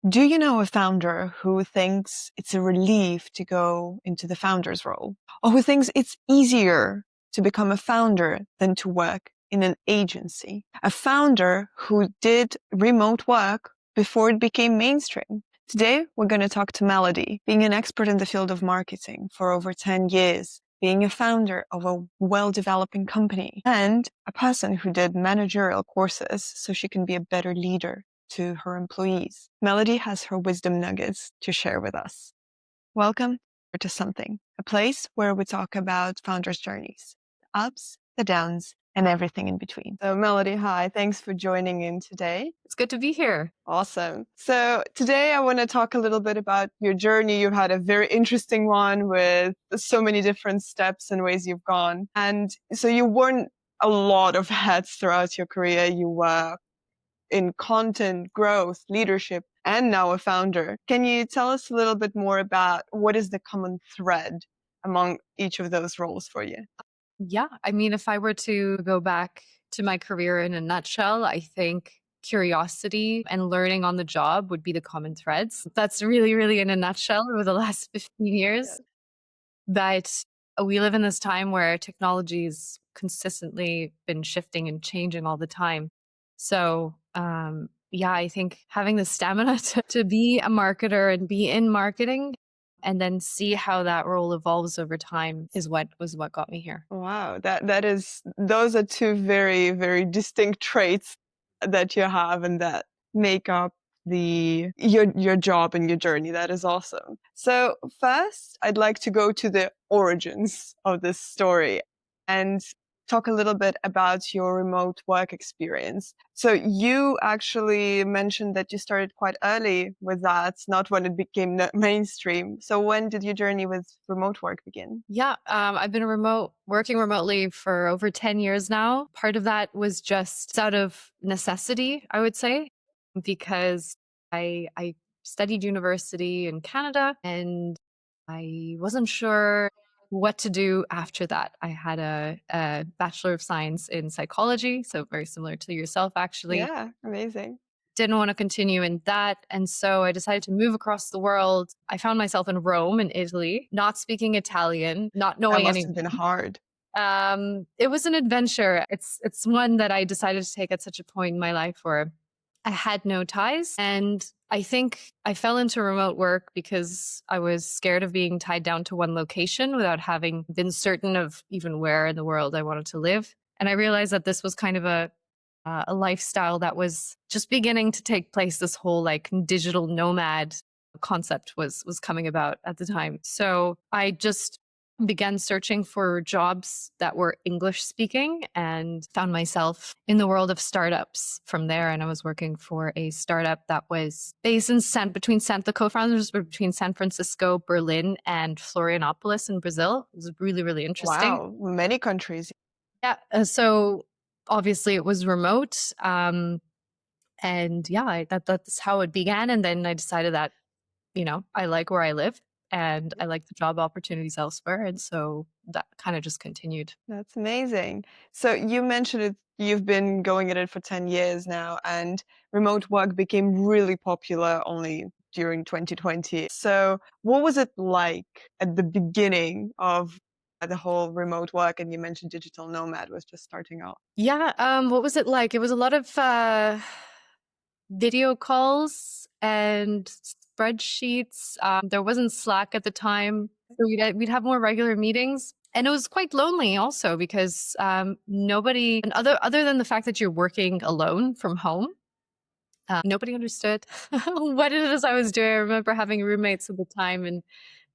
Do you know a founder who thinks it's a relief to go into the founder's role, or who thinks it's easier to become a founder than to work in an agency? A founder who did remote work before it became mainstream. Today, we're going to talk to Melody, being an expert in the field of marketing for over 10 years, being a founder of a well-developing company, and a person who did managerial courses so she can be a better leader to her employees. Melody has her wisdom nuggets to share with us. Welcome to Something, a place where we talk about founders' journeys, the ups, the downs, and everything in between. So Melody, hi, thanks for joining in today. It's good to be here. Awesome. So today I want to talk a little bit about your journey. You've had a very interesting one with so many different steps and ways you've gone. And so you worn a lot of hats throughout your career. You were in content, growth, leadership, and now a founder. Can you tell us a little bit more about what is the common thread among each of those roles for you? Yeah. I mean, if I were to go back to my career in a nutshell, I think curiosity and learning on the job would be the common threads. That's really, really in a nutshell over the last 15 Yeah. years. But we live in this time where technology's consistently been shifting and changing all the time. So, yeah, I think having the stamina to be a marketer and be in marketing and then see how that role evolves over time is what got me here. Wow, those are two very, very distinct traits that you have and that make up your job and your journey. That is awesome. So first, I'd like to go to the origins of this story and talk a little bit about your remote work experience. So you actually mentioned that you started quite early with that, not when it became mainstream. So when did your journey with remote work begin? Yeah, I've been working remotely for over 10 years now. Part of that was just out of necessity, I would say, because I studied university in Canada and I wasn't sure what to do after that. I had a Bachelor of Science in psychology, so very similar to yourself, actually. Yeah, amazing. Didn't want to continue in that. And so I decided to move across the world. I found myself in Rome, in Italy, not speaking Italian, not That knowing must any. have been hard. It was an adventure. It's one that I decided to take at such a point in my life where I had no ties. And I think I fell into remote work because I was scared of being tied down to one location without having been certain of even where in the world I wanted to live. And I realized that this was kind of a lifestyle that was just beginning to take place. This whole like digital nomad concept was coming about at the time. So I just began searching for jobs that were English speaking and found myself in the world of startups from there. And I was working for a startup that was based in the co-founders were between San Francisco, Berlin, and Florianopolis in Brazil. It was really, really interesting. Wow, many countries. Yeah. So obviously it was remote. And yeah, that's how it began. And then I decided that, I like where I live and I like the job opportunities elsewhere. And so that kind of just continued. That's amazing. So you mentioned it, you've been going at it for 10 years now, and remote work became really popular only during 2020. So what was it like at the beginning of the whole remote work? And you mentioned digital nomad was just starting out. Yeah. What was it like? It was a lot of video calls and spreadsheets. There wasn't Slack at the time. So we'd have more regular meetings. And it was quite lonely also because nobody, and other than the fact that you're working alone from home, nobody understood what it is I was doing. I remember having roommates at the time and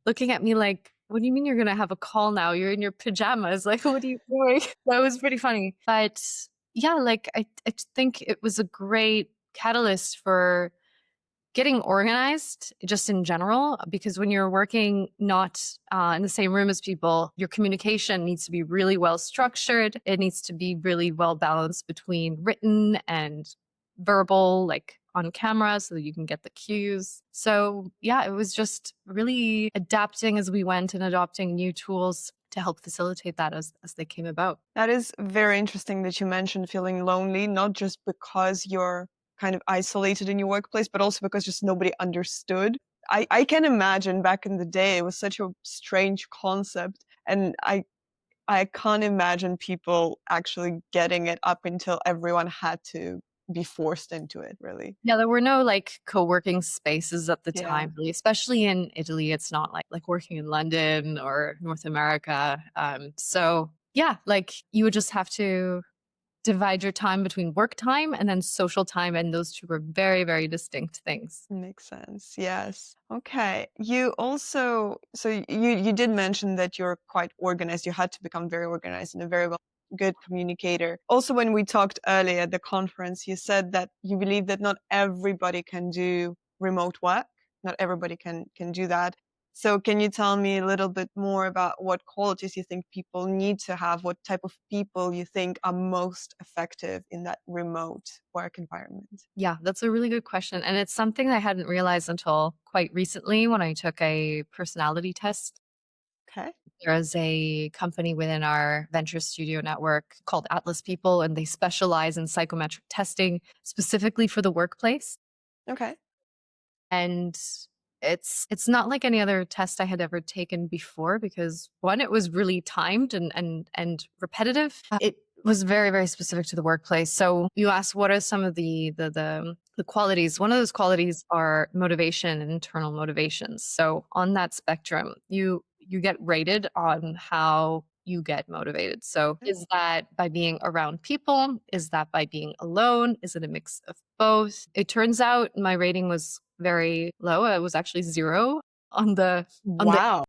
looking at me like, what do you mean you're going to have a call now? You're in your pajamas. Like, what are you doing? That was pretty funny. But yeah, like I think it was a great catalyst for getting organized just in general, because when you're working not in the same room as people, your communication needs to be really well structured. It needs to be really well balanced between written and verbal, like on camera, so that you can get the cues. So yeah, it was just really adapting as we went and adopting new tools to help facilitate that as they came about. That is very interesting that you mentioned feeling lonely, not just because you're kind of isolated in your workplace, but also because just nobody understood. I can imagine back in the day it was such a strange concept, and I can't imagine people actually getting it up until everyone had to be forced into it, really. Yeah, there were no like co-working spaces at the Yeah. time, really, especially in Italy. It's not like working in London or North America. So yeah, like you would just have to divide your time between work time and then social time, and those two were very, very distinct things. Makes sense. Yes. Okay. You also, so you did mention that you're quite organized. You had to become very organized and a very well good communicator. Also, when we talked earlier at the conference, you said that you believe that not everybody can do remote work. Not everybody can do that. So can you tell me a little bit more about what qualities you think people need to have? What type of people you think are most effective in that remote work environment? Yeah, that's a really good question. And it's something I hadn't realized until quite recently when I took a personality test. Okay. There's a company within our venture studio network called Atlas People, and they specialize in psychometric testing specifically for the workplace. Okay. And it's not like any other test I had ever taken before because one, it was really timed and repetitive. It was very, very specific to the workplace. So you asked what are some of the qualities. One of those qualities are motivation and internal motivations. So on that spectrum, you get rated on how you get motivated. So is that by being around people? Is that by being alone? Is it a mix of both? It turns out my rating was very low. It was actually 0 on the Wow.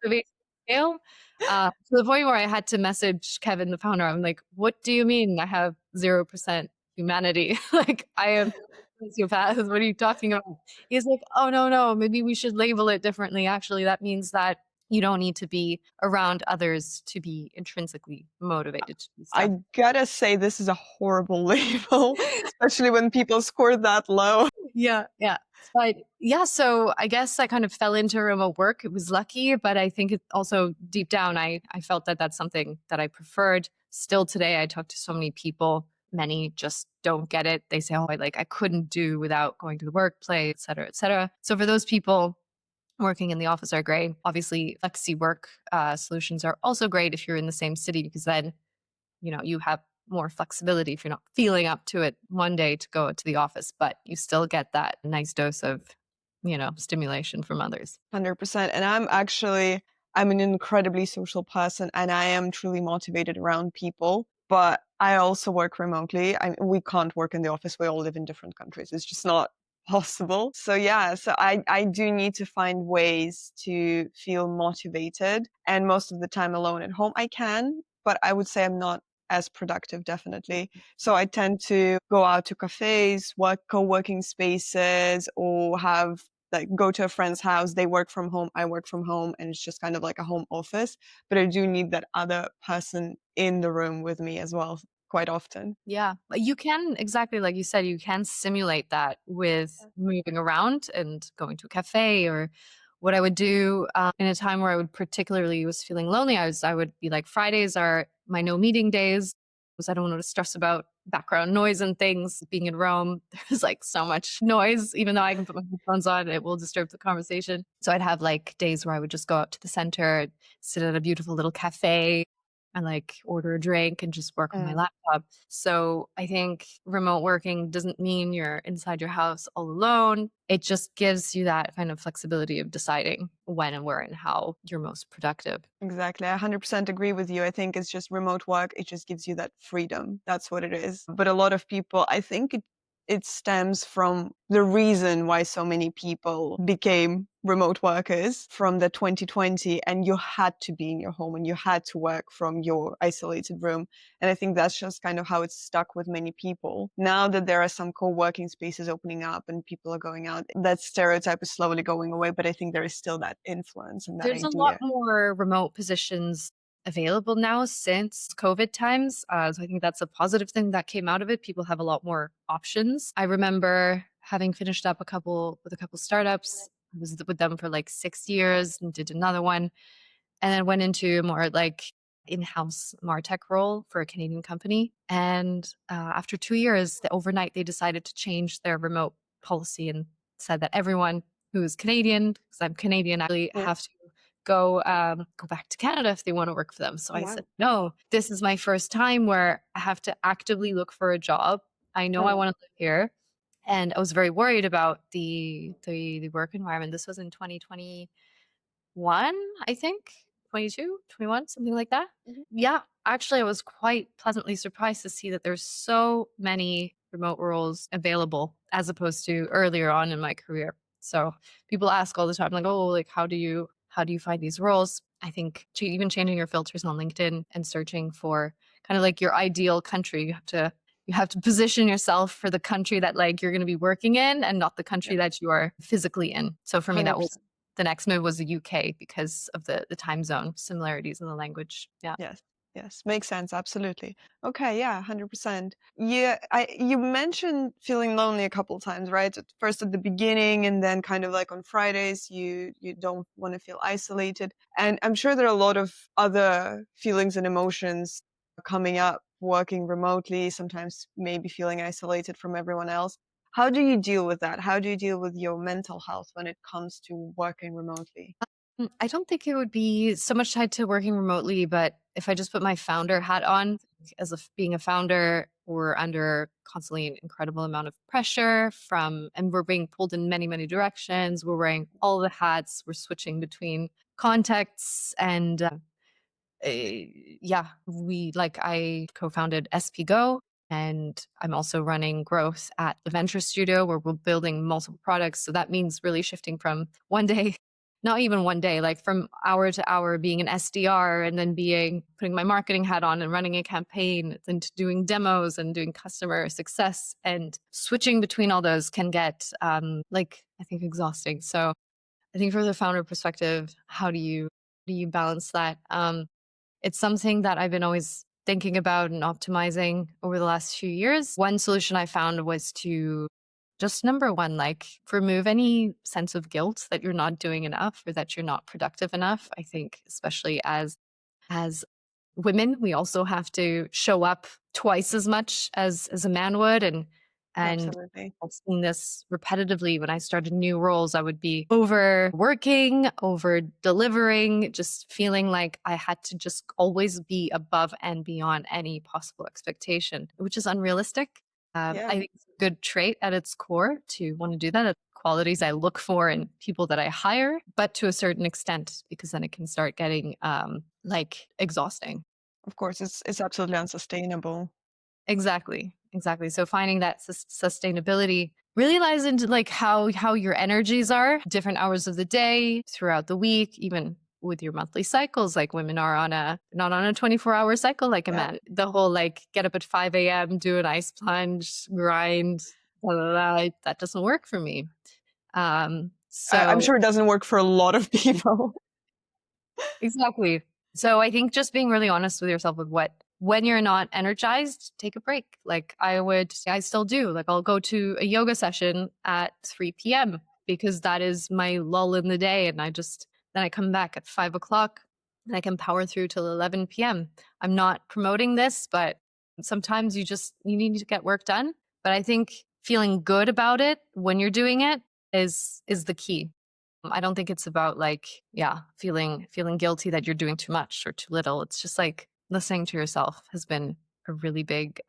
motivation scale, to the point where I had to message Kevin, the founder. I'm like, "What do you mean I have 0% humanity? Like, I am a sociopath. What are you talking about?" He's like, "Oh, no, no, maybe we should label it differently. Actually, that means that you don't need to be around others to be intrinsically motivated to do stuff." I gotta say this is a horrible label, especially when people score that low. Yeah, yeah. But yeah, so I guess I kind of fell into remote work. It was lucky, but I think it also deep down, I felt that that's something that I preferred. Still today, I talk to so many people. Many just don't get it. They say, "Oh, I couldn't do without going to the workplace, et cetera, et cetera." So for those people, working in the office are great. Obviously, flexi work solutions are also great if you're in the same city because then you have more flexibility if you're not feeling up to it one day to go to the office, but you still get that nice dose of, stimulation from others. 100%. And I'm an incredibly social person and I am truly motivated around people, but I also work remotely. We can't work in the office. We all live in different countries. It's just not possible. So yeah, so I do need to find ways to feel motivated. And most of the time alone at home, I can, but I would say I'm not as productive, definitely. So I tend to go out to cafes, co-working spaces, or have like go to a friend's house, they work from home, I work from home, and it's just kind of like a home office. But I do need that other person in the room with me as well, quite often. Yeah, but you can, exactly like you said, you can simulate that with moving around and going to a cafe. Or what I would do in a time where I would particularly was feeling lonely, I would be like, Fridays are my no meeting days because I don't want to stress about background noise and things. Being in Rome, there's like so much noise. Even though I can put my headphones on, it will disturb the conversation. So I'd have like days where I would just go out to the center, sit at a beautiful little cafe, and like order a drink and just work on my Mm. laptop. So I think remote working doesn't mean you're inside your house all alone. It just gives you that kind of flexibility of deciding when and where and how you're most productive. Exactly. I 100% agree with you. I think it's just remote work. It just gives you that freedom. That's what it is. But a lot of people, I think it stems from the reason why so many people became remote workers from the 2020, and you had to be in your home and you had to work from your isolated room. And I think that's just kind of how it's stuck with many people. Now that there are some co-working spaces opening up and people are going out, that stereotype is slowly going away, but I think there is still that influence and that There's a lot idea. more remote positions available now since COVID times. So I think that's a positive thing that came out of it. People have a lot more options. I remember having finished up a couple startups. I was with them for like 6 years and did another one, and then went into more like in-house MarTech role for a Canadian company. And after 2 years, overnight, they decided to change their remote policy and said that everyone who's Canadian, because I'm Canadian, actually Mm. have to go back to Canada if they want to work for them. So Oh, I said, wow. no, this is my first time where I have to actively look for a job. I know I Mm. want to live here. And I was very worried about the work environment. This was in 2021, I think, 22, 21, something like that. Mhm. Yeah, actually, I was quite pleasantly surprised to see that there's so many remote roles available as opposed to earlier on in my career. So people ask all the time, like, "Oh, like how do you find these roles?" I think even changing your filters on LinkedIn and searching for kind of like your ideal country, you have to position yourself for the country that like you're going to be working in and not the Yeah, country that you are physically in. So for me, that was 100%. the next move was the UK because of the time zone similarities in the language. Yeah. Yes. Yes. Makes sense. Absolutely. Okay. Yeah. 100%. Yeah. You mentioned feeling lonely a couple of times, right? At first at the beginning, and then kind of like on Fridays, you don't want to feel isolated. And I'm sure there are a lot of other feelings and emotions coming up working remotely, sometimes maybe feeling isolated from everyone else. How do you deal with that? How do you deal with your mental health when it comes to working remotely? I don't think it would be so much tied to working remotely, but if I just put my founder hat on, being a founder, we're under constantly an incredible amount of pressure and we're being pulled in many, many directions. We're wearing all the hats. We're switching between contexts and yeah, I co-founded EspyGo, and I'm also running growth at the venture studio where we're building multiple products. So that means really shifting from one day, not even one day, like from hour to hour being an SDR and then putting my marketing hat on and running a campaign, then to doing demos and doing customer success, and switching between all those can get I think exhausting. So I think from the founder perspective, how do you balance that? It's something that I've been always thinking about and optimizing over the last few years. One solution I found was to just number one, like remove any sense of guilt that you're not doing enough or that you're not productive enough. I think especially as women, we also have to show up twice as much as a man would. And Absolutely. I've seen this repetitively when I started new roles. I would be overworking, over delivering, just feeling like I had to just always be above and beyond any possible expectation, which is unrealistic. I Yeah. think it's a good trait at its core to want to do that. It's qualities I look for in people that I hire, but to a certain extent, because then it can start getting exhausting. Of course, it's absolutely unsustainable. Exactly. Exactly. So finding that sustainability really lies into like how your energies are different hours of the day throughout the week, even with your monthly cycles. Like women are not on a 24-hour cycle like a Yeah. man. The whole like get up at 5 a.m., do an ice plunge, grind, blah, blah, blah, that doesn't work for me. I'm So sure it doesn't work for a lot of people. exactly. So I think just being really honest with yourself with when you're not energized, take a break. Like I still do. Like I'll go to a yoga session at 3 p.m. because that is my lull in the day. And then I come back at 5 o'clock and I can power through till 11 p.m. I'm not promoting this, but sometimes you need to get work done. But I think feeling good about it when you're doing it is the key. I don't think it's about like, yeah, feeling guilty that you're doing too much or too little. It's just like listening to yourself has been a really big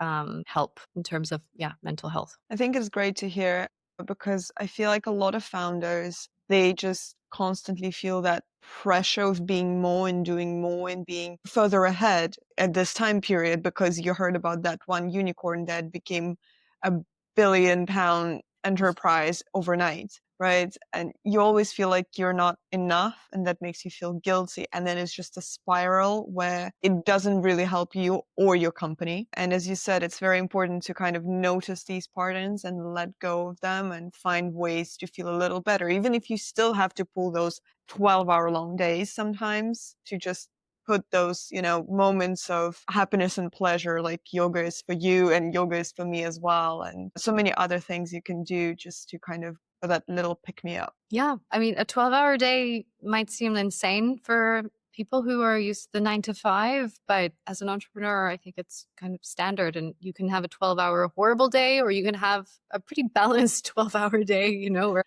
help in terms of yeah, mental health. I think it's great to hear because I feel like a lot of founders, they just constantly feel that pressure of being more and doing more and being further ahead at this time period because you heard about that one unicorn that became a billion-pound enterprise overnight, right? And you always feel like you're not enough, and that makes you feel guilty. And then it's just a spiral where it doesn't really help you or your company. And as you said, it's very important to kind of notice these patterns and let go of them and find ways to feel a little better, even if you still have to pull those 12-hour long days sometimes to just put those, moments of happiness and pleasure, like yoga is for you and yoga is for me as well. And so many other things you can do just to kind of for that little pick me up. Yeah, I mean, a 12-hour day might seem insane for People who are used to the 9 to 5, but as an entrepreneur, I think it's kind of standard. And you can have a 12-hour horrible day, or you can have a pretty balanced 12-hour day, where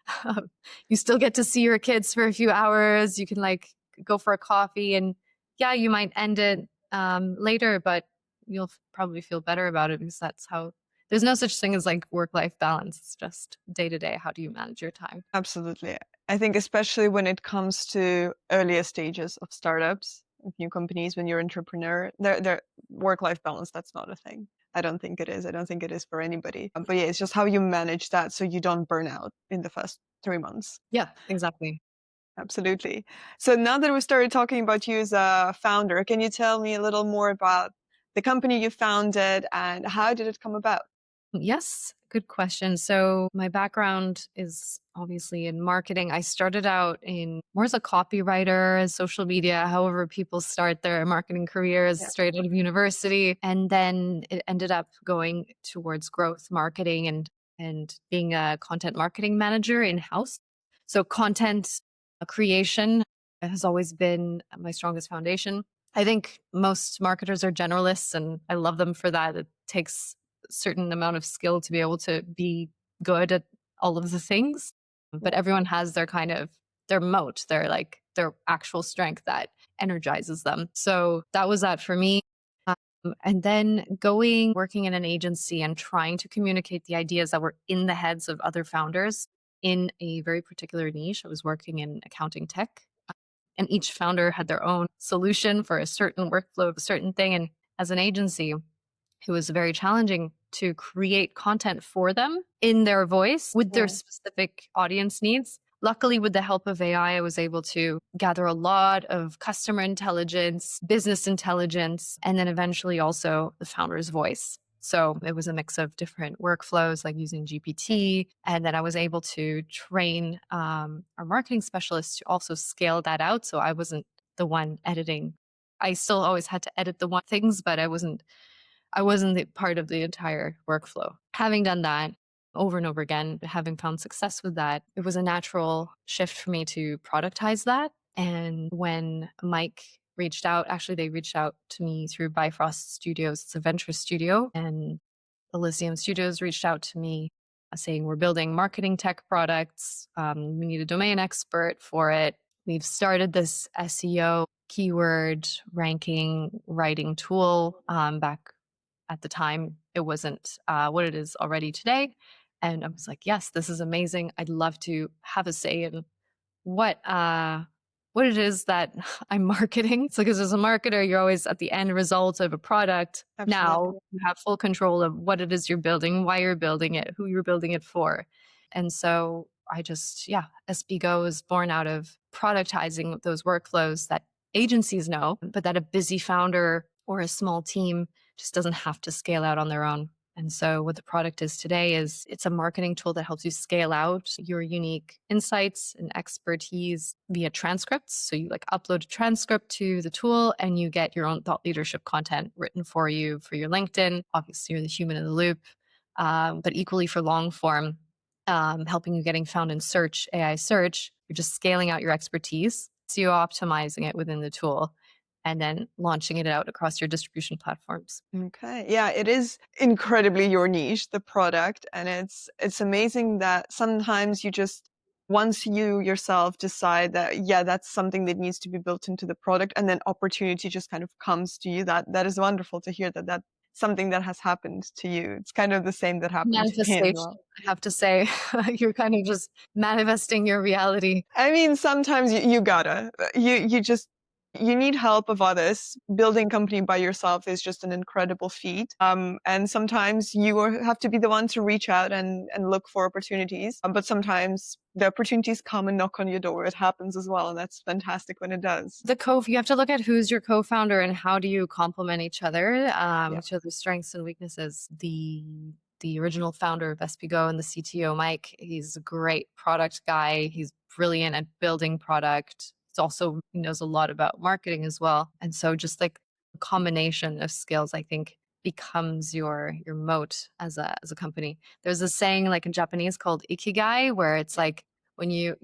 you still get to see your kids for a few hours. You can like go for a coffee, and yeah, you might end it later, but you'll probably feel better about it because that's how there's no such thing as like work-life balance. It's just day to day. How do you manage your time? Absolutely. I think especially when it comes to earlier stages of startups, of new companies, when you're an entrepreneur, their work-life balance, that's not a thing. I don't think it is. I don't think it is for anybody. But yeah, it's just how you manage that so you don't burn out in the first 3 months. Yeah, exactly. Absolutely. So now that we started talking about you as a founder, can you tell me a little more about the company you founded and how did it come about? Yes, good question. So, my background is obviously in marketing. I started out in more as a copywriter, as social media, however people start their marketing careers Yeah. straight out of university. And then it ended up going towards growth marketing and being a content marketing manager in house. So, content creation has always been my strongest foundation. I think most marketers are generalists, and I love them for that. It takes certain amount of skill to be able to be good at all of the things. But Yeah. everyone has their kind of their moat, their actual strength that energizes them. So that was that for me. And then going, working in an agency and trying to communicate the ideas that were in the heads of other founders in a very particular niche. I was working in accounting tech, and each founder had their own solution for a certain workflow of a certain thing. And as an agency, it was very challenging to create content for them in their voice with their Yeah. specific audience needs. Luckily, with the help of AI, I was able to gather a lot of customer intelligence, business intelligence, and then eventually also the founder's voice. So it was a mix of different workflows, like using GPT. And then I was able to train our marketing specialists to also scale that out. So I wasn't the one editing. I still always had to edit the one things, but I wasn't the part of the entire workflow. Having done that over and over again, having found success with that, it was a natural shift for me to productize that. And when Mike reached out, actually, they reached out to me through Bifrost Studios. It's a venture studio. And Elysium Studios reached out to me saying, we're building marketing tech products. We need a domain expert for it. We've started this SEO keyword ranking writing tool back at the time. It wasn't what it is already today. And I was like, yes, this is amazing. I'd love to have a say in what uh what it is that I'm marketing. So because as a marketer, you're always at the end result of a product. Now Absolutely. you have full control of what it is you're building, why you're building it, who you're building it for. And so yeah, EspyGo is born out of productizing those workflows that agencies know, but that a busy founder or a small team just doesn't have to scale out on their own. And so what the product is today is it's a marketing tool that helps you scale out your unique insights and expertise via transcripts. So you like upload a transcript to the tool and you get your own thought leadership content written for you for your LinkedIn. Obviously, you're the human in the loop, but equally for long form, helping you getting found in search, AI search. You're just scaling out your expertise, SEO optimizing it within the tool, and then launching it out across your distribution platforms. Okay. Yeah, it is incredibly your niche, the product, and it's amazing that sometimes you just once you yourself decide that yeah, that's something that needs to be built into the product, and then opportunity just kind of comes to you. That is wonderful to hear that that's something that has happened to you. It's kind of the same that happened to me as Manifestation, well. I have to say. You're kind of just manifesting your reality. I mean, sometimes you gotta. You just you need help of others. Building company by yourself is just an incredible feat. And sometimes have to be the one to reach out and look for opportunities. But sometimes the opportunities come and knock on your door. It happens as well, and that's fantastic when it does. You have to look at who's your co-founder and how do you complement Yeah. each other's strengths and weaknesses. The original founder of EspyGo and the CTO, Mike, he's a great product guy. He's brilliant at building product. He knows a lot about marketing as well. And so just like a combination of skills, I think becomes your moat as a company. There's a saying like in Japanese called ikigai, where it's like when you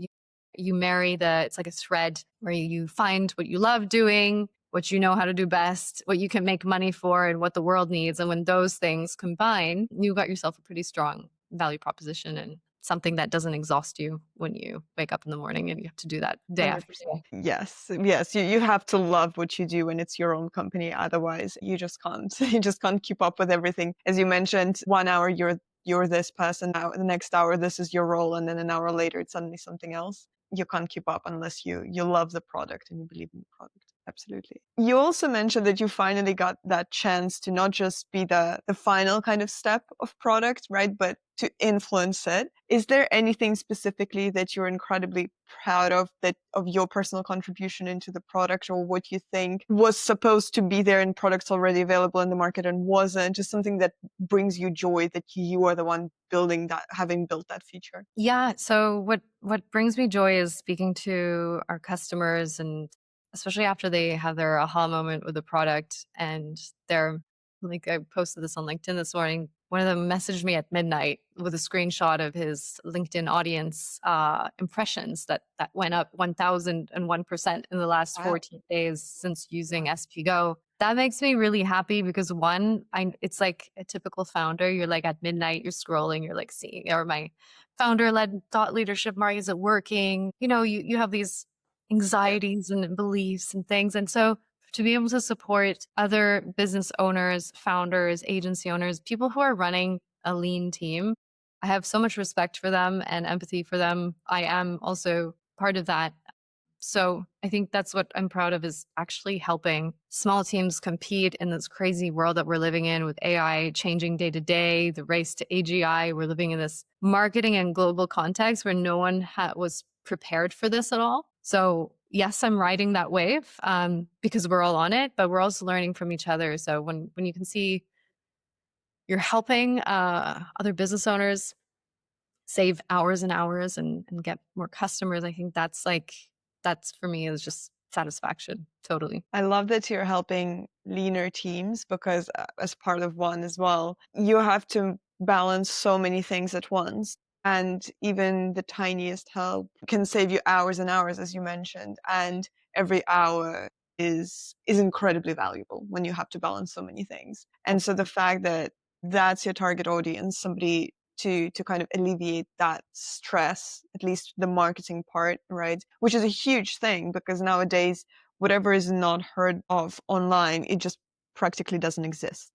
you marry it's like a thread where you find what you love doing, what you know how to do best, what you can make money for, and what the world needs. And when those things combine, you got yourself a pretty strong value proposition and something that doesn't exhaust you when you wake up in the morning and you have to do that day after 100%. day. Yes, yes. You have to love what you do when it's your own company. Otherwise, you just can't. You just can't keep up with everything. As you mentioned, 1 hour you're this person, now the next hour this is your role, and then an hour later it's suddenly something else. You can't keep up unless you love the product and you believe in the product. Absolutely. You also mentioned that you finally got that chance to not just be the final kind of step of product, right? But to influence it. Is there anything specifically that you're incredibly proud of, that of your personal contribution into the product, or what you think was supposed to be there in products already available in the market and wasn't? Just something that brings you joy, that you are the one building that, having built that feature. Yeah. So what brings me joy is speaking to our customers, and especially after they have their aha moment with the product, and they're like, I posted this on LinkedIn this morning. One of them messaged me at midnight with a screenshot of his LinkedIn audience impressions that went up 1,001% in the last Wow. 14 days since using EspyGo. That makes me really happy because one, it's like a typical founder. You're like at midnight, you're scrolling, you're like seeing, or my founder-led thought leadership, Mark, is it working? You have these Yeah. anxieties and beliefs and things. And so to be able to support other business owners, founders, agency owners, people who are running a lean team, I have so much respect for them and empathy for them. I am also part of that. So I think that's what I'm proud of, is actually helping small teams compete in this crazy world that we're living in with AI changing day to day, the race to AGI. We're living in this marketing and global context where no one was prepared for this at all. So yes, I'm riding that wave because we're all on it, but we're also learning from each other. So when you can see you're helping other business owners save hours and hours and get more customers, I think that's for me is just satisfaction. Totally. I love that you're helping leaner teams, because as part of one as well, you have to balance so many things at once. And even the tiniest help can save you hours and hours, as you mentioned. And every hour is incredibly valuable when you have to balance so many things. And so the fact that that's your target audience, somebody to kind of alleviate that stress, at least the marketing part, right? Which is a huge thing, because nowadays whatever is not heard of online, it just practically doesn't exist.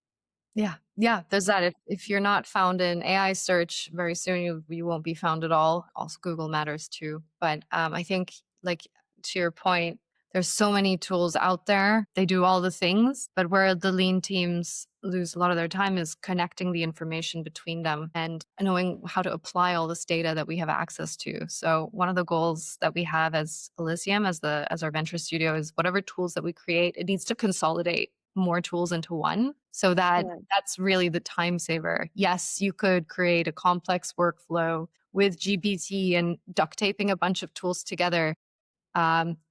Yeah. Yeah. There's that. If you're not found in AI search very soon, you won't be found at all. Also, Google matters too. But I think, like, to your point, there's so many tools out there. They do all the things, but where the lean teams lose a lot of their time is connecting the information between them and knowing how to apply all this data that we have access to. So one of the goals that we have as Elysium, as our venture studio, is whatever tools that we create, it needs to consolidate more tools into one, so that Right. that's really the time saver. Yes, you could create a complex workflow with GPT and duct taping a bunch of tools together,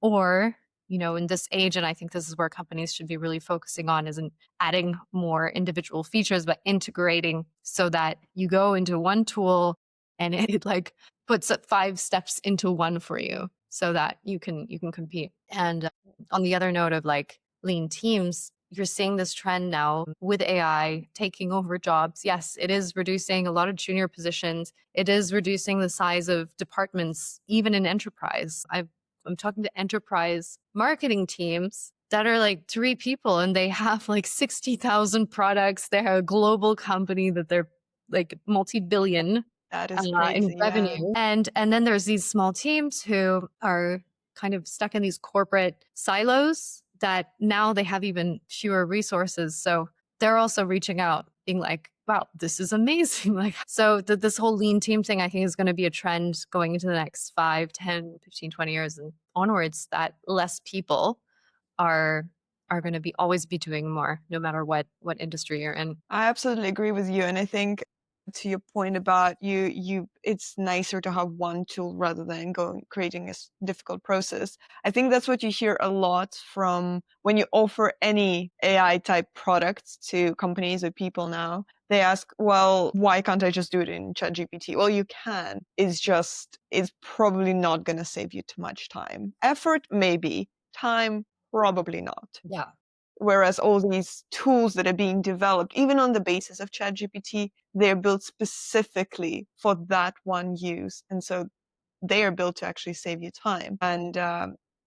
or in this age, and I think this is where companies should be really focusing on, isn't adding more individual features, but integrating so that you go into one tool and it like puts up 5 steps into one for you, so that you can compete. And on the other note of like lean teams, you're seeing this trend now with AI taking over jobs. Yes, it is reducing a lot of junior positions. It is reducing the size of departments, even in enterprise. I'm talking to enterprise marketing teams that are like 3 people and they have like 60,000 products. They're a global company that they're like multi-billion That is in crazy. Yeah. revenue. And then there's these small teams who are kind of stuck in these corporate silos that now they have even fewer resources. So they're also reaching out, being like, wow, this is amazing. Like, so this whole lean team thing, I think, is going to be a trend going into the next 5, 10, 15, 20 years and onwards, that less people are going to be always be doing more, no matter what industry you're in. I absolutely agree with you. And I think, to your point about it's nicer to have one tool rather than going creating a difficult process. I think that's what you hear a lot from when you offer any AI type products to companies or people now. they ask, well, why can't I just do it in ChatGPT? Well, you can. It's probably not going to save you too much time. Effort, maybe. Time, probably not. Yeah. Whereas all these tools that are being developed, even on the basis of ChatGPT, they're built specifically for that one use. And so they are built to actually save you time. And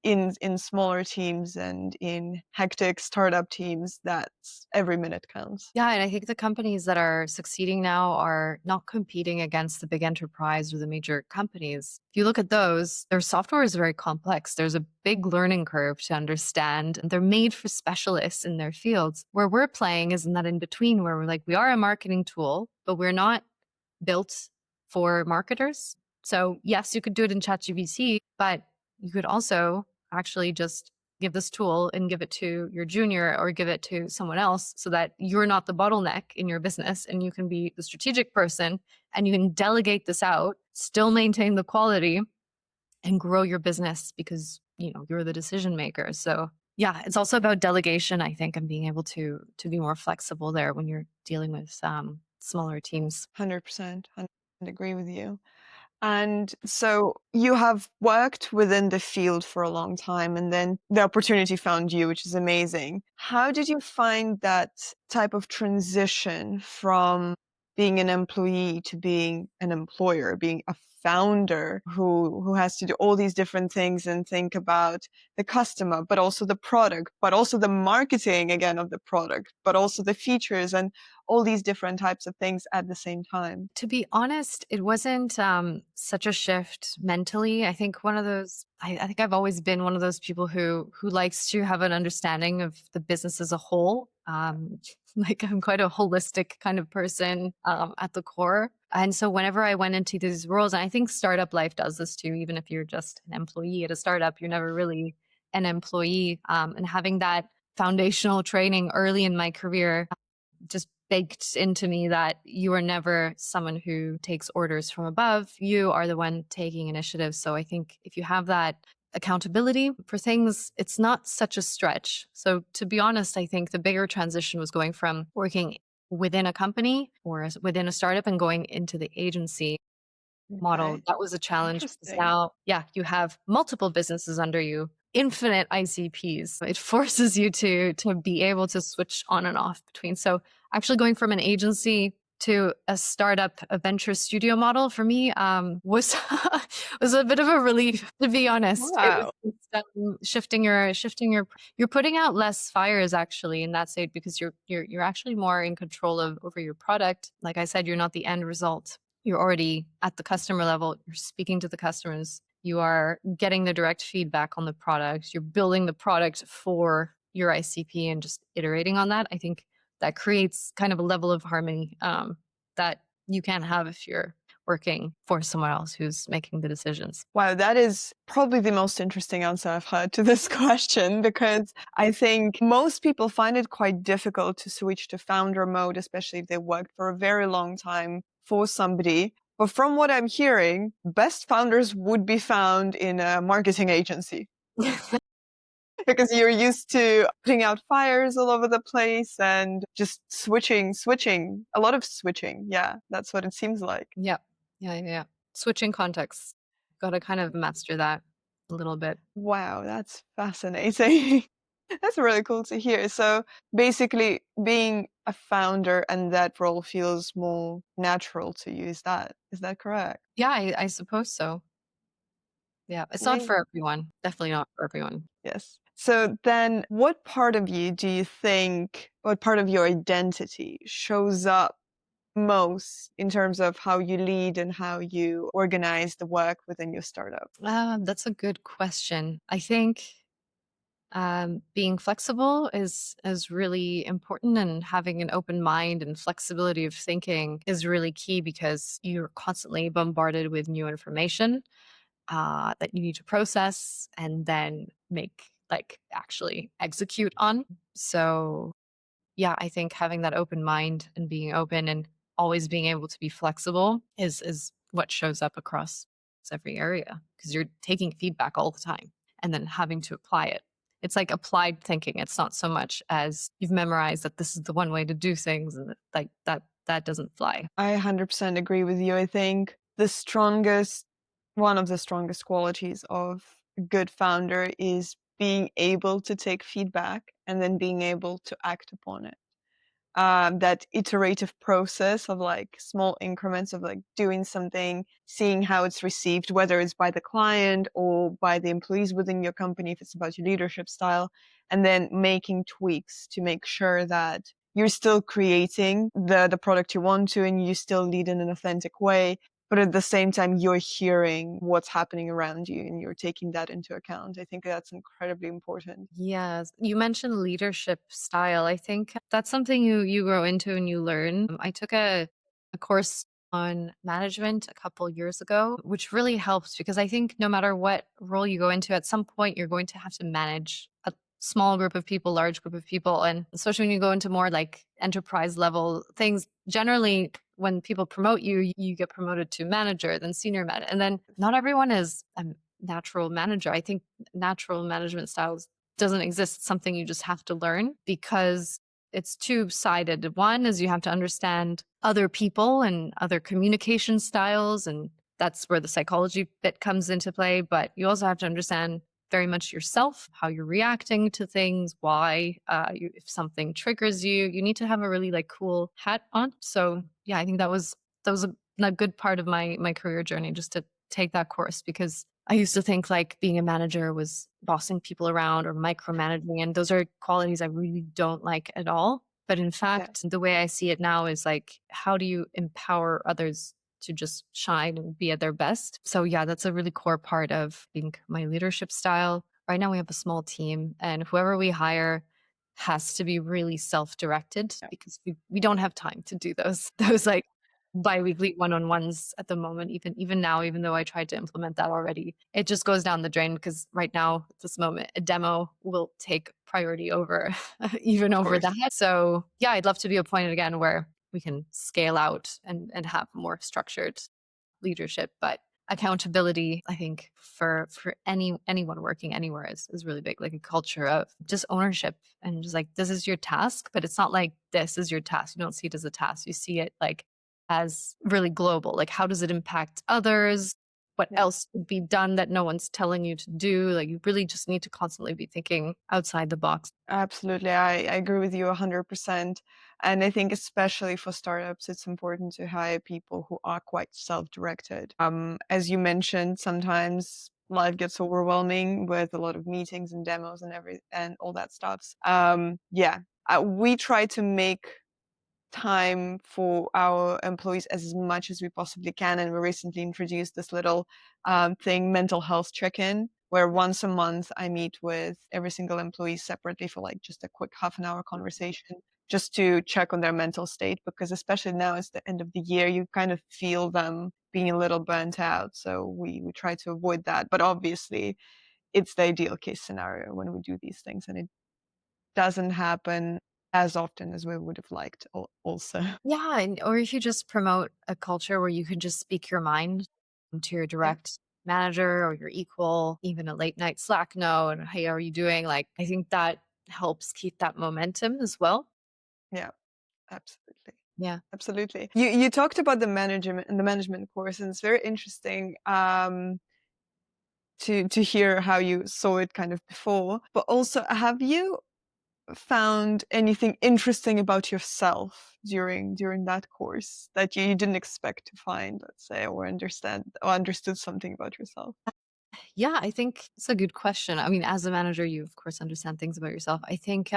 in smaller teams and in hectic startup teams, that's every minute counts. Yeah, and I think the companies that are succeeding now are not competing against the big enterprise or the major companies. If you look at those, their software is very complex. There's a big learning curve to understand, and they're made for specialists in their fields. Where we're playing is in that in between where we're like, we are a marketing tool, but we're not built for marketers. So, yes, you could do it in ChatGPT, but you could also actually just give this tool and give it to your junior or give it to someone else so that you're not the bottleneck in your business and you can be the strategic person and you can delegate this out, still maintain the quality and grow your business because, you're the decision maker. So, yeah, it's also about delegation, I think, and being able to be more flexible there when you're dealing with smaller teams. 100%. I agree with you. And so you have worked within the field for a long time, and then the opportunity found you, which is amazing. How did you find that type of transition from being an employee to being an employer, being a founder who has to do all these different things and think about the customer, but also the product, but also the marketing again of the product, but also the features and all these different types of things at the same time? To be honest, it wasn't such a shift mentally. I think one of those. I think I've always been one of those people who likes to have an understanding of the business as a whole. Like I'm quite a holistic kind of person at the core, and so whenever I went into these roles, and I think startup life does this too. Even if you're just an employee at a startup, you're never really an employee. And having that foundational training early in my career just baked into me that you are never someone who takes orders from above. You are the one taking initiative. So I think if you have that accountability for things, it's not such a stretch. So to be honest, I think the bigger transition was going from working within a company or within a startup and going into the agency model. Okay. That was a challenge because Interesting. now, yeah, you have multiple businesses under you, infinite ICPs. It forces you to be able to switch on and off between. So actually going from an agency to a startup, a venture studio model for me was was a bit of a relief, to be honest. It was Wow. just, shifting your you're putting out less fires actually in that state because you're actually more in control of over your product. Like I said, you're not the end result. You're already at the customer level. You're speaking to the customers. You are getting the direct feedback on the product. You're building the product for your ICP and just iterating on that. I think that creates kind of a level of harmony that you can't have if you're working for someone else who's making the decisions. Wow, that is probably the most interesting answer I've heard to this question because I think most people find it quite difficult to switch to founder mode, especially if they worked for a very long time for somebody. But from what I'm hearing, best founders would be found in a marketing agency because you're used to putting out fires all over the place and just switching, a lot of switching. Yeah, that's what it seems like. Yeah. Yeah. Yeah. Yeah. Switching contexts. Got to kind of master that a little bit. Wow, that's fascinating. That's really cool to hear. So basically, being a founder and that role feels more natural to you. Is that correct? Yeah, I suppose so. Yeah. It's not Amazing. for everyone. Definitely not for everyone. Yes. So then, what part of you do you think, what part of your identity shows up most in terms of how you lead and how you organize the work within your startup? That's a good question. I think being flexible is really important, and having an open mind and flexibility of thinking is really key because you're constantly bombarded with new information that you need to process and then make like actually execute on. So yeah, I think having that open mind and being open and always being able to be flexible is what shows up across every area because you're taking feedback all the time and then having to apply it. It's like applied thinking. It's not so much as you've memorized that this is the one way to do things and like that that doesn't fly. I 100% agree with you. I think one of the strongest qualities of a good founder is being able to take feedback and then being able to act upon it. That iterative process of like small increments of like doing something, seeing how it's received, whether it's by the client or by the employees within your company, if it's about your leadership style, and then making tweaks to make sure that you're still creating the product you want to and you still lead in an authentic way. But at the same time, you're hearing what's happening around you and you're taking that into account. I think that's incredibly important. Yes, you mentioned leadership style. I think that's something you grow into and you learn. I took a course on management a couple years ago, which really helps because I think no matter what role you go into, at some point you're going to have to manage a small group of people, large group of people, and especially when you go into more like enterprise level things. Generally, when people promote you, you get promoted to manager, then senior manager, and then not everyone is a natural manager. I think natural management styles doesn't exist. It's something you just have to learn because it's two-sided. One is you have to understand other people and other communication styles, and that's where the psychology bit comes into play. But you also have to understand very much yourself, how you're reacting to things, why, if something triggers you, you need to have a really like cool hat on. So yeah, I think that was a good part of my career journey just to take that course because I used to think like being a manager was bossing people around or micromanaging, and those are qualities I really don't like at all. But in Yeah, fact, the way I see it now is like, how do you empower others to just shine and be at their best? So, yeah, that's a really core part of being my leadership style. Right now, we have a small team, and whoever we hire has to be really self-directed yeah, because we don't have time to do those those like biweekly one-on-ones at the moment. Even now, even though I tried to implement that already, it just goes down the drain because right now at this moment a demo will take priority over even of over course. that. So yeah, I'd love to be appointed again where we can scale out and have more structured leadership. But accountability, I think for anyone working anywhere is really big. Like a culture of just ownership and just like this is your task, but it's not like this is your task. You don't see it as a task. You see it like as really global. Like how does it impact others? What Yeah. else could be done that no one's telling you to do? Like you really just need to constantly be thinking outside the box. Absolutely. I agree with you 100%. And I think especially for startups, it's important to hire people who are quite self-directed. As you mentioned, sometimes life gets overwhelming with a lot of meetings and demos and all that stuff. Yeah, we try to make time for our employees as much as we possibly can. And we recently introduced this little thing, mental health check-in, where once a month I meet with every single employee separately for like just a quick half an hour conversation, just to check on their mental state, because especially now it's the end of the year, you kind of feel them being a little burnt out. So we try to avoid that. But obviously it's the ideal case scenario when we do these things. And it doesn't happen as often as we would have liked also. Yeah, and or if you just promote a culture where you can just speak your mind to your Yeah. direct manager or your equal, even a late night Slack note, hey, how are you doing? Like, I think that helps keep that momentum as well. Yeah, absolutely. Yeah. Absolutely. You talked about the management course, and it's very interesting to hear how you saw it kind of before. But also, have you found anything interesting about yourself during that course that you didn't expect to find, let's say, or understand or understood something about yourself? Yeah, I think it's a good question. I mean, as a manager, you of course understand things about yourself. I think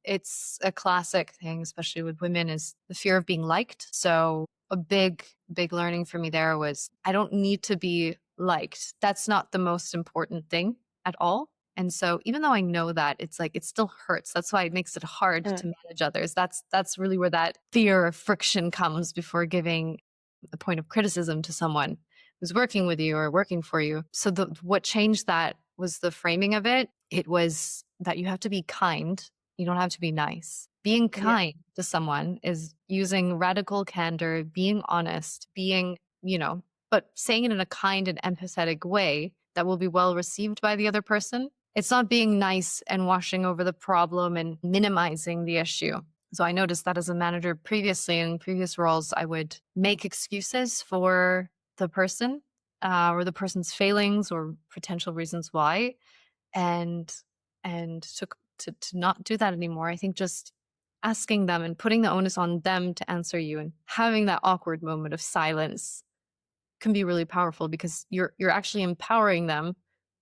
it's a classic thing, especially with women, is the fear of being liked. So, a big learning for me there was I don't need to be liked. That's not the most important thing at all. And so, even though I know that, it's like it still hurts. That's why it makes it hard Mm, to manage others. That's really where that fear of friction comes before giving a point of criticism to someone who's working with you or working for you. So what changed that was the framing of it. It was that you have to be kind. You don't have to be nice. Being yeah, kind to someone is using radical candor, being honest, but saying it in a kind and empathetic way that will be well received by the other person. It's not being nice and washing over the problem and minimizing the issue. So I noticed that as a manager previously in previous roles, I would make excuses for the person or the person's failings or potential reasons why, and to not do that anymore. I think just asking them and putting the onus on them to answer you and having that awkward moment of silence can be really powerful because you're actually empowering them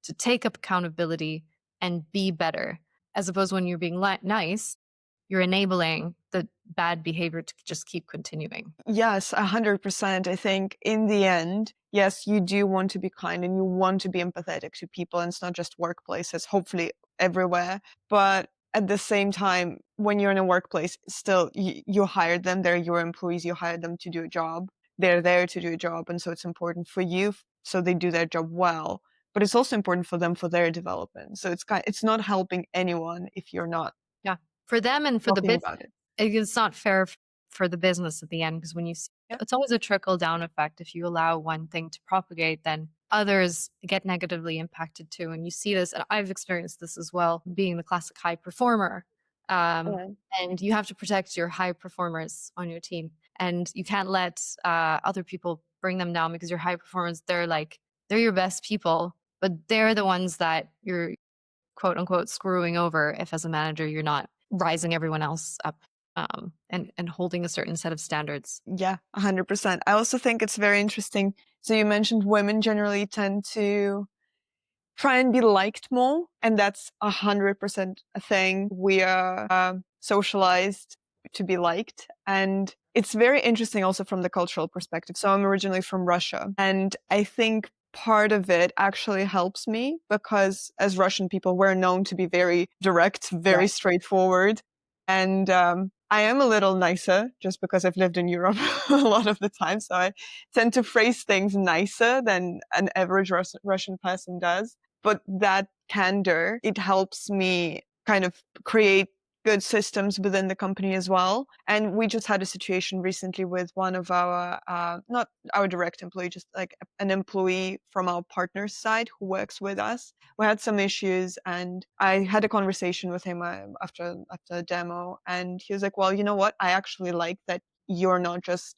to take up accountability and be better, as opposed when you're being nice, you're enabling the bad behavior to just keep continuing. Yes, 100%. I think in the end, yes, you do want to be kind and you want to be empathetic to people, and it's not just workplaces, hopefully everywhere. But at the same time, when you're in a workplace, still you hired them, they're your employees, you hired them to do a job. They're there to do a job, and so it's important for you so they do their job well. But it's also important for them for their development. So it's not helping anyone if you're not Yeah, for them and for the talking business, about it. it's not fair for the business at the end because when you see, Yeah. it's always a trickle down effect. If you allow one thing to propagate, then others get negatively impacted too. And you see this, and I've experienced this as well, being the classic high performer. Um, Yeah. and you have to protect your high performers on your team, and you can't let other people bring them down because your high performers, they're your best people, but they're the ones that you're quote unquote screwing over if as a manager you're not rising everyone else up and holding a certain set of standards. Yeah, 100%. I also think it's very interesting. So you mentioned women generally tend to try and be liked more, and that's 100% a thing. We are socialized to be liked, and it's very interesting also from the cultural perspective. So I'm originally from Russia, and I think part of it actually helps me because as Russian people, we're known to be very direct, Yeah. very straightforward, and I am a little nicer just because I've lived in Europe a lot of the time. So I tend to phrase things nicer than an average Russian person does. But that candor, it helps me kind of create good systems within the company as well. And we just had a situation recently with one of our, not our direct employee, just like an employee from our partner's side who works with us. We had some issues, and I had a conversation with him after a demo, and he was like, "Well, you know what? I actually like that you're not just,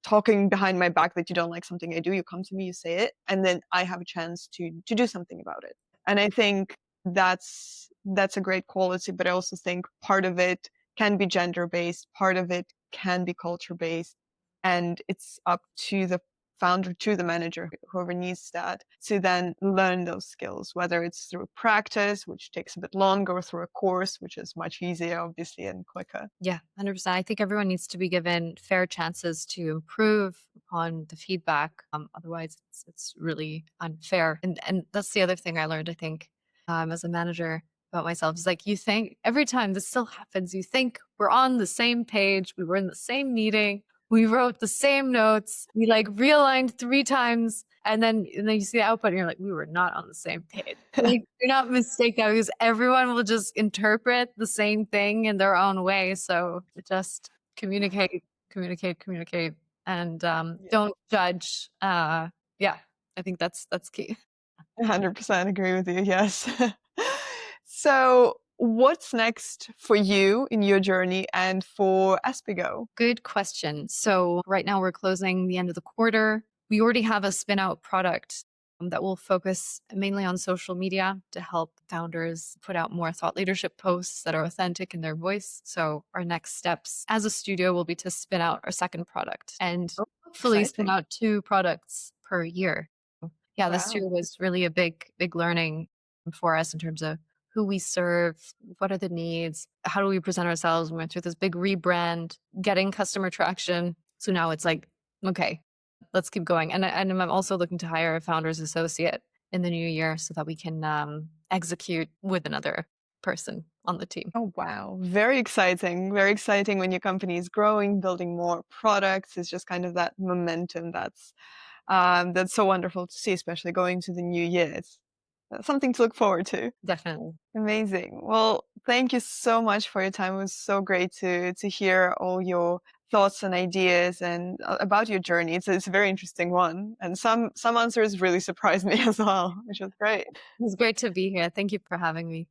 talking behind my back that you don't like something I do. You come to me, you say it, and then I have a chance to do something about it." And I think that's a great quality, but I also think part of it can be gender based, part of it can be culture based, and it's up to the founder, to the manager, whoever needs that, to then learn those skills, whether it's through practice, which takes a bit longer, or through a course, which is much easier, obviously, and quicker. Yeah, 100%. I think everyone needs to be given fair chances to improve upon the feedback. Otherwise, it's really unfair. And that's the other thing I learned, I think, as a manager about myself is like you think every time this still happens, you think we're on the same page, we were in the same meeting, we wrote the same notes, we like realigned 3 times, and then you see the output and you're like, we were not on the same page. Like, you're not mistaken because everyone will just interpret the same thing in their own way. So just communicate, communicate, communicate, and Yeah. don't judge. Yeah, I think that's key. 100% agree with you. Yes. So, what's next for you in your journey and for EspyGo? Good question. So right now we're closing the end of the quarter. We already have a spin out product that will focus mainly on social media to help founders put out more thought leadership posts that are authentic in their voice. So our next steps as a studio will be to spin out our second product and Oh, hopefully spin exciting. out 2 products per year. Yeah, this year Wow. was really a big learning for us in terms of who we serve, what are the needs, how do we present ourselves. We went through this big rebrand, getting customer traction. So now it's like, okay, let's keep going. And I'm also looking to hire a founder's associate in the new year so that we can execute with another person on the team. Oh, wow. Very exciting. Very exciting when your company is growing, building more products. It's just kind of that momentum that's so wonderful to see, especially going to the new year. It's something to look forward to. Definitely. Amazing. Well, thank you so much for your time. It was so great to hear all your thoughts and ideas and about your journey. It's a very interesting one, and some answers really surprised me as well, which was great. It was great to be here. Thank you for having me.